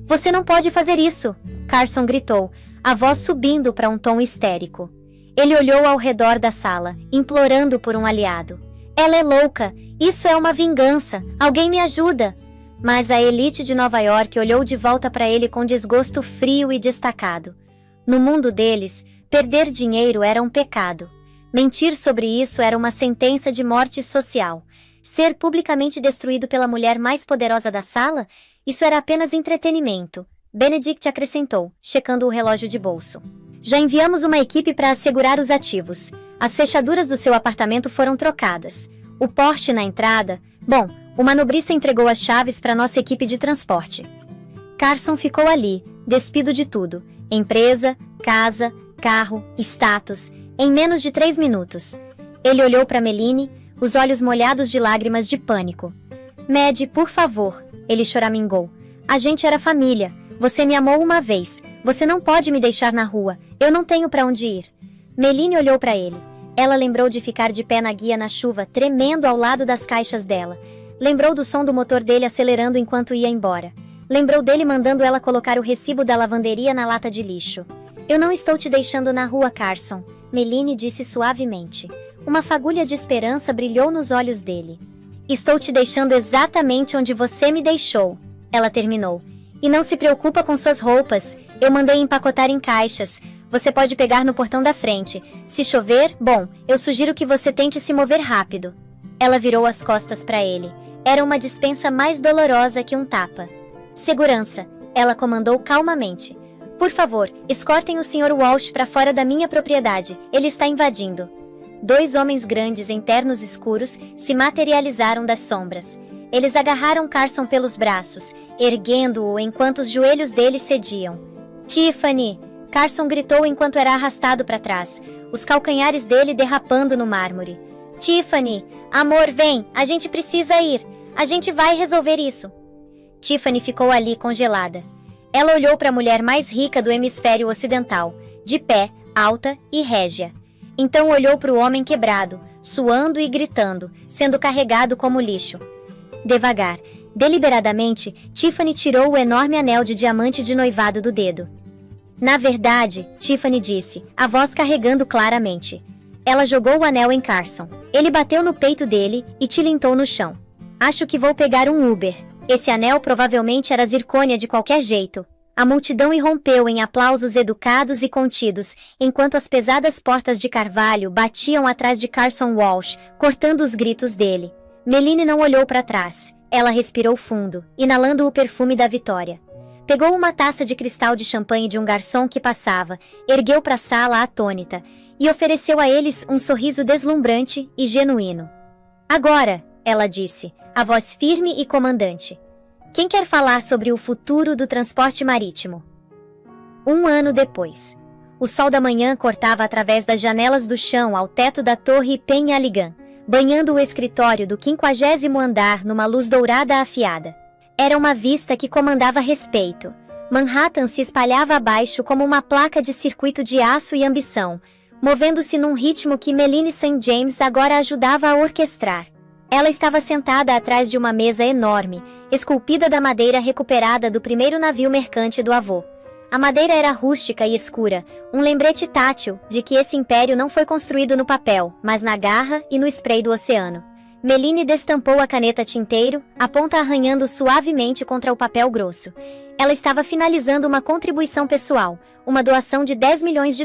Você não pode fazer isso, Carson gritou, a voz subindo para um tom histérico. Ele olhou ao redor da sala, implorando por um aliado. Ela é louca, isso é uma vingança, alguém me ajuda. Mas a elite de Nova York olhou de volta para ele com desgosto frio e destacado. No mundo deles, perder dinheiro era um pecado. Mentir sobre isso era uma sentença de morte social. Ser publicamente destruído pela mulher mais poderosa da sala? Isso era apenas entretenimento. Benedict acrescentou, checando o relógio de bolso. Já enviamos uma equipe para assegurar os ativos. As fechaduras do seu apartamento foram trocadas. O Porsche na entrada... Bom, o manobrista entregou as chaves para nossa equipe de transporte. Carson ficou ali, despido de tudo. Empresa, casa, carro, status, em menos de 3 minutos. Ele olhou para Meline, os olhos molhados de lágrimas de pânico. Mad, por favor, ele choramingou. A gente era família. Você me amou uma vez. Você não pode me deixar na rua. Eu não tenho para onde ir. Meline olhou para ele. Ela lembrou de ficar de pé na guia na chuva, tremendo ao lado das caixas dela. Lembrou do som do motor dele acelerando enquanto ia embora. Lembrou dele mandando ela colocar o recibo da lavanderia na lata de lixo. Eu não estou te deixando na rua, Carson, Meline disse suavemente. Uma fagulha de esperança brilhou nos olhos dele. Estou te deixando exatamente onde você me deixou, ela terminou. E não se preocupa com suas roupas, eu mandei empacotar em caixas. Você pode pegar no portão da frente. Se chover, bom, eu sugiro que você tente se mover rápido. Ela virou as costas para ele. Era uma dispensa mais dolorosa que um tapa. Segurança, ela comandou calmamente. Por favor, escortem o Sr. Walsh para fora da minha propriedade. Ele está invadindo. 2 homens grandes em ternos escuros se materializaram das sombras. Eles agarraram Carson pelos braços, erguendo-o enquanto os joelhos dele cediam. Tiffany! Carson gritou enquanto era arrastado para trás, os calcanhares dele derrapando no mármore. Tiffany! Amor, vem! A gente precisa ir! A gente vai resolver isso! Tiffany ficou ali congelada. Ela olhou para a mulher mais rica do hemisfério ocidental, de pé, alta e régia. Então olhou para o homem quebrado, suando e gritando, sendo carregado como lixo. Devagar, deliberadamente, Tiffany tirou o enorme anel de diamante de noivado do dedo. Na verdade, Tiffany disse, a voz carregando claramente. Ela jogou o anel em Carson. Ele bateu no peito dele e tilintou no chão. Acho que vou pegar um Uber. Esse anel provavelmente era zircônia de qualquer jeito. A multidão irrompeu em aplausos educados e contidos, enquanto as pesadas portas de carvalho batiam atrás de Carson Walsh, cortando os gritos dele. Meline não olhou para trás. Ela respirou fundo, inalando o perfume da vitória. Pegou uma taça de cristal de champanhe de um garçom que passava, ergueu para a sala atônita, e ofereceu a eles um sorriso deslumbrante e genuíno. Agora, ela disse, a voz firme e comandante. Quem quer falar sobre o futuro do transporte marítimo? 1 ano depois. O sol da manhã cortava através das janelas do chão ao teto da torre Penhaligon, banhando o escritório do 50º andar numa luz dourada afiada. Era uma vista que comandava respeito. Manhattan se espalhava abaixo como uma placa de circuito de aço e ambição, movendo-se num ritmo que Meline St. James agora ajudava a orquestrar. Ela estava sentada atrás de uma mesa enorme, esculpida da madeira recuperada do primeiro navio mercante do avô. A madeira era rústica e escura, um lembrete tátil de que esse império não foi construído no papel, mas na garra e no spray do oceano. Meline destampou a caneta tinteiro, a ponta arranhando suavemente contra o papel grosso. Ela estava finalizando uma contribuição pessoal, uma doação de $10 milhões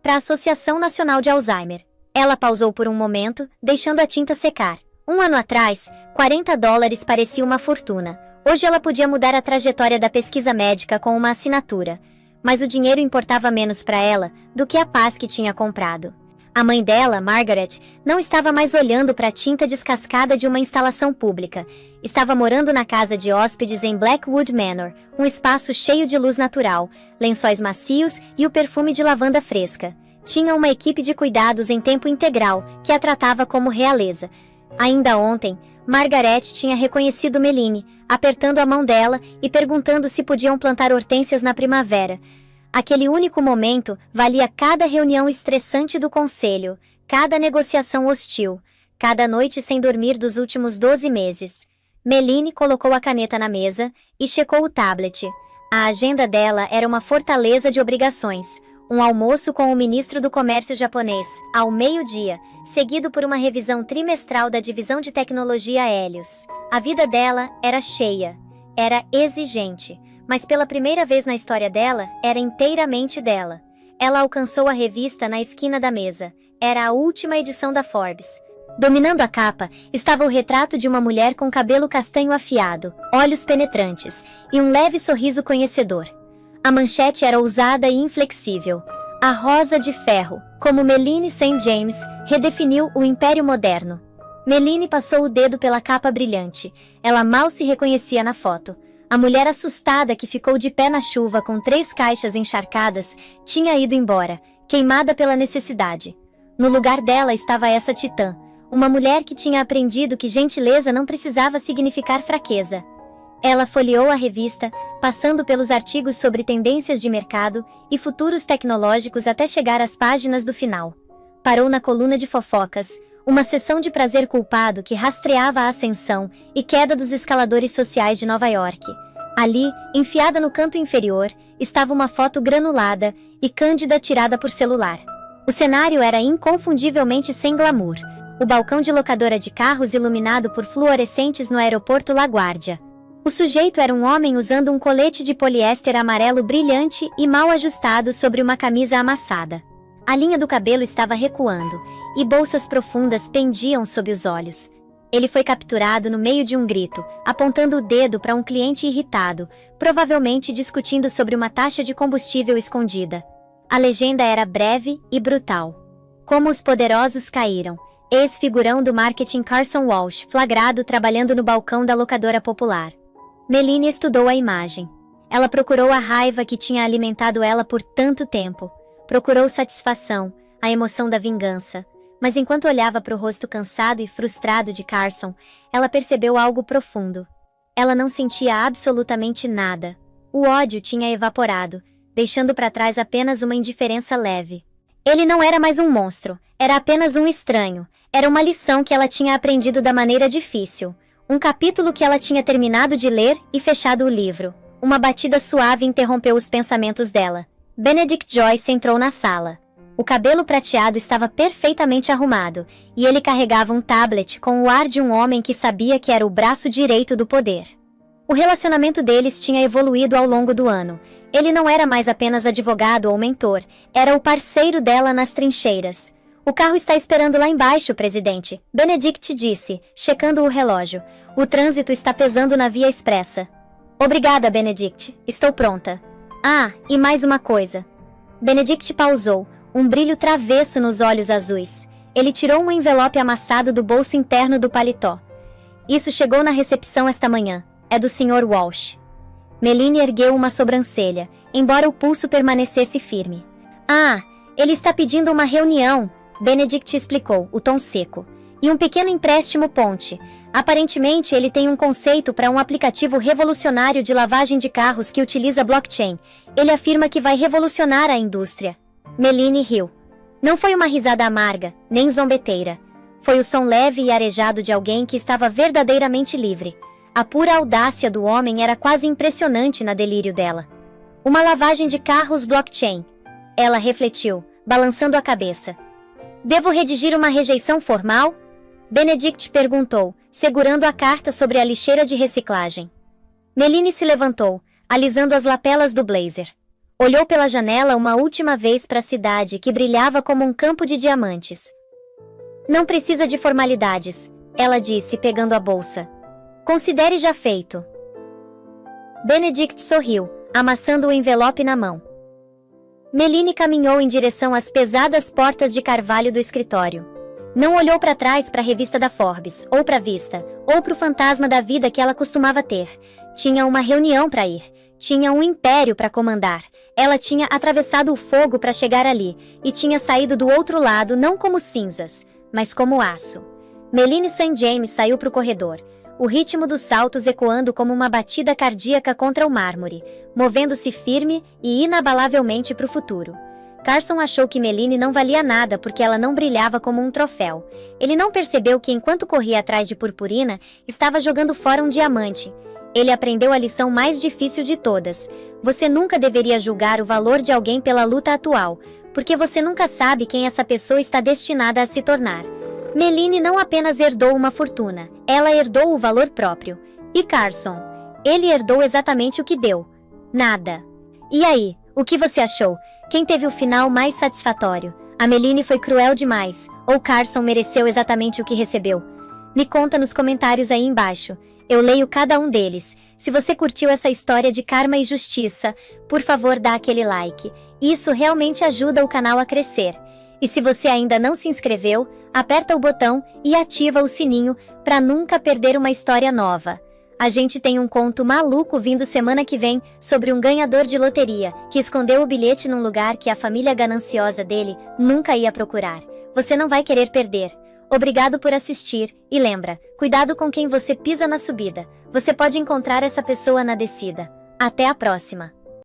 para a Associação Nacional de Alzheimer. Ela pausou por um momento, deixando a tinta secar. 1 ano atrás, $40 parecia uma fortuna. Hoje ela podia mudar a trajetória da pesquisa médica com uma assinatura. Mas o dinheiro importava menos para ela do que a paz que tinha comprado. A mãe dela, Margaret, não estava mais olhando para a tinta descascada de uma instalação pública. Estava morando na casa de hóspedes em Blackwood Manor, um espaço cheio de luz natural, lençóis macios e o perfume de lavanda fresca. Tinha uma equipe de cuidados em tempo integral, que a tratava como realeza. Ainda ontem, Margaret tinha reconhecido Meline, apertando a mão dela e perguntando se podiam plantar hortênsias na primavera. Aquele único momento valia cada reunião estressante do conselho, cada negociação hostil, cada noite sem dormir dos últimos 12 meses. Meline colocou a caneta na mesa e checou o tablet. A agenda dela era uma fortaleza de obrigações. Um almoço com o ministro do comércio japonês, ao meio-dia, seguido por uma revisão trimestral da divisão de tecnologia Helios. A vida dela era cheia, era exigente, mas pela primeira vez na história dela, era inteiramente dela. Ela alcançou a revista na esquina da mesa. Era a última edição da Forbes. Dominando a capa, estava o retrato de uma mulher com cabelo castanho afiado, olhos penetrantes e um leve sorriso conhecedor. A manchete era ousada e inflexível. A Rosa de Ferro, como Meline St. James, redefiniu o Império Moderno. Meline passou o dedo pela capa brilhante. Ela mal se reconhecia na foto. A mulher assustada que ficou de pé na chuva com 3 caixas encharcadas tinha ido embora, queimada pela necessidade. No lugar dela estava essa titã, uma mulher que tinha aprendido que gentileza não precisava significar fraqueza. Ela folheou a revista, passando pelos artigos sobre tendências de mercado e futuros tecnológicos até chegar às páginas do final. Parou na coluna de fofocas, uma sessão de prazer culpado que rastreava a ascensão e queda dos escaladores sociais de Nova York. Ali, enfiada no canto inferior, estava uma foto granulada e cândida tirada por celular. O cenário era inconfundivelmente sem glamour. O balcão de locadora de carros iluminado por fluorescentes no aeroporto LaGuardia. O sujeito era um homem usando um colete de poliéster amarelo brilhante e mal ajustado sobre uma camisa amassada. A linha do cabelo estava recuando, e bolsas profundas pendiam sob os olhos. Ele foi capturado no meio de um grito, apontando o dedo para um cliente irritado, provavelmente discutindo sobre uma taxa de combustível escondida. A legenda era breve e brutal. Como os poderosos caíram. Ex-figurão do marketing Carson Walsh, flagrado trabalhando no balcão da locadora popular. Meline estudou a imagem. Ela procurou a raiva que tinha alimentado ela por tanto tempo. Procurou satisfação, a emoção da vingança. Mas enquanto olhava para o rosto cansado e frustrado de Carson, ela percebeu algo profundo. Ela não sentia absolutamente nada. O ódio tinha evaporado, deixando para trás apenas uma indiferença leve. Ele não era mais um monstro, era apenas um estranho. Era uma lição que ela tinha aprendido da maneira difícil. Um capítulo que ela tinha terminado de ler e fechado o livro. Uma batida suave interrompeu os pensamentos dela. Benedict Joyce entrou na sala. O cabelo prateado estava perfeitamente arrumado, e ele carregava um tablet com o ar de um homem que sabia que era o braço direito do poder. O relacionamento deles tinha evoluído ao longo do ano. Ele não era mais apenas advogado ou mentor, era o parceiro dela nas trincheiras. O carro está esperando lá embaixo, presidente, Benedict disse, checando o relógio. O trânsito está pesando na via expressa. Obrigada, Benedict, estou pronta. Ah, e mais uma coisa. Benedict pausou, um brilho travesso nos olhos azuis. Ele tirou um envelope amassado do bolso interno do paletó. Isso chegou na recepção esta manhã. É do Sr. Walsh. Melanie ergueu uma sobrancelha, embora o pulso permanecesse firme. Ah, ele está pedindo uma reunião, Benedict explicou, o tom seco. E um pequeno empréstimo ponte. Aparentemente, ele tem um conceito para um aplicativo revolucionário de lavagem de carros que utiliza blockchain. Ele afirma que vai revolucionar a indústria. Melanie riu. Não foi uma risada amarga, nem zombeteira. Foi o som leve e arejado de alguém que estava verdadeiramente livre. A pura audácia do homem era quase impressionante na delírio dela. Uma lavagem de carros blockchain. Ela refletiu, balançando a cabeça. Devo redigir uma rejeição formal? Benedict perguntou, segurando a carta sobre a lixeira de reciclagem. Melanie se levantou, alisando as lapelas do blazer. Olhou pela janela uma última vez para a cidade que brilhava como um campo de diamantes. Não precisa de formalidades, ela disse, pegando a bolsa. Considere já feito. Benedict sorriu, amassando o envelope na mão. Melanie caminhou em direção às pesadas portas de carvalho do escritório. Não olhou para trás para a revista da Forbes, ou para a Vista, ou para o fantasma da vida que ela costumava ter. Tinha uma reunião para ir. Tinha um império para comandar. Ela tinha atravessado o fogo para chegar ali, e tinha saído do outro lado não como cinzas, mas como aço. Melanie St. James saiu para o corredor. O ritmo dos saltos ecoando como uma batida cardíaca contra o mármore, movendo-se firme e inabalavelmente para o futuro. Carson achou que Melanie não valia nada porque ela não brilhava como um troféu. Ele não percebeu que enquanto corria atrás de purpurina, estava jogando fora um diamante. Ele aprendeu a lição mais difícil de todas. Você nunca deveria julgar o valor de alguém pela luta atual, porque você nunca sabe quem essa pessoa está destinada a se tornar. Melanie não apenas herdou uma fortuna, ela herdou o valor próprio. E Carson? Ele herdou exatamente o que deu. Nada. E aí, o que você achou? Quem teve o final mais satisfatório? A Melanie foi cruel demais, ou Carson mereceu exatamente o que recebeu? Me conta nos comentários aí embaixo. Eu leio cada um deles. Se você curtiu essa história de karma e justiça, por favor dá aquele like. Isso realmente ajuda o canal a crescer. E se você ainda não se inscreveu, aperta o botão e ativa o sininho para nunca perder uma história nova. A gente tem um conto maluco vindo semana que vem sobre um ganhador de loteria que escondeu o bilhete num lugar que a família gananciosa dele nunca ia procurar. Você não vai querer perder. Obrigado por assistir e lembra, cuidado com quem você pisa na subida. Você pode encontrar essa pessoa na descida. Até a próxima!